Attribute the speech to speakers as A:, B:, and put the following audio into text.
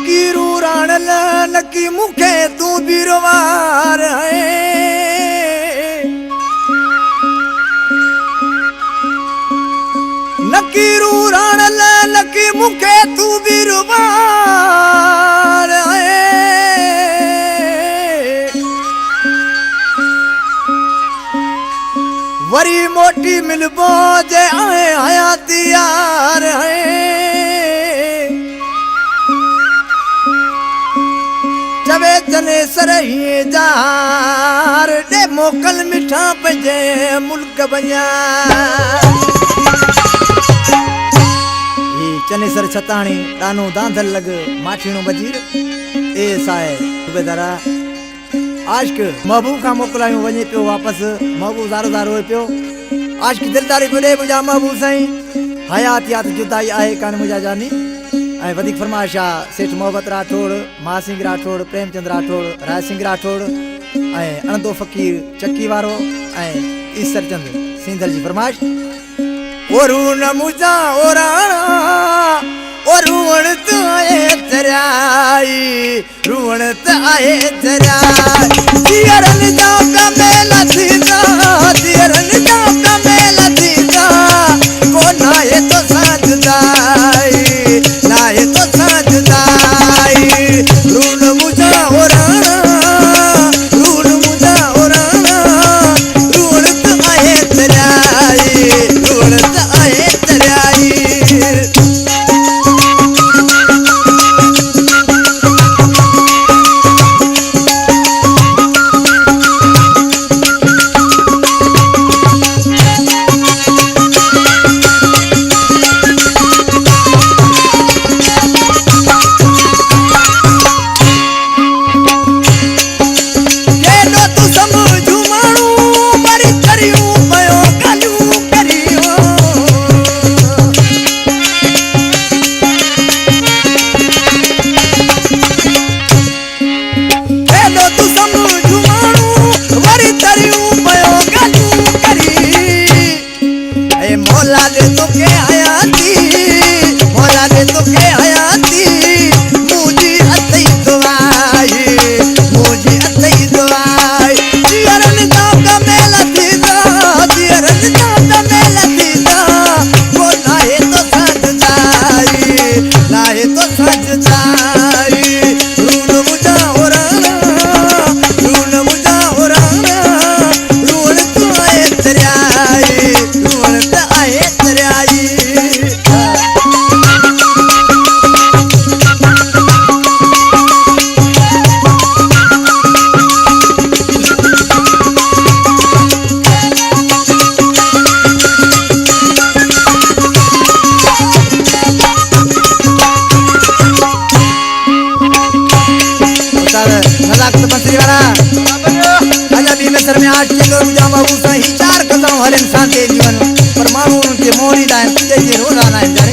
A: नकीरू राणल नकी मुखे तू बीरवार है नकीरू राणल नकी मुखे तू बीरवार है वरी मोटी मिलबो जे आए हयाती यार है चवे चने सरहिए जार दे मोकल मिठा पंजे मुल्क बन्या चने सर छताणी दानो दांधल लग माठीणो बजीर ए साए सुबेदारा आशिक महबूब का मोकलायो वने पियो वापस महबूब ज़ारो ज़ारो पियो आशिक दिलदारी को दे मुजा महबूब साईं हयात यात जुदाई आहे कान मुजा जानी ऐं वधिक फरमाइश आहे सेठ मोहब्बत राठौड़ महासिंह राठौड़ प्रेमचंद राठौड़ राय सिंह राठौड़ ऐं अणदो फ़कीर चक्की वारो ऐं ईसर चंद सिंधल जी फरमाइश ओरून मुजा ओराणा ओरुण त आए तराई रुण त आए तराई दियरन जापा मेला थींदा दियरन जापा मेला थींदा को नाए तो साजदाई नाए तो साजदाई रुण मुजा ओराणा रुण मुजा ओराणा रुण त आए तराई रुण त आए तराई मोला दे तो के हयाती मोला दे तो के हयाती मुझे अतई दुआई मुझे अतई दुआई दियरन जापा मेला थींदा दियरन जापा मेला थींदा वो नाहे तो सजदाई नाहे तो सजदाई रुण मुजा ओराणा रुण मुजा ओराणा रुण तो आए तराई रुण त आए तराई में 8 किलो मुजा बाबू साईं 4 कदम हर इंसान के जीवन पर मानू उनके मोरी दान तुझे रोजाना है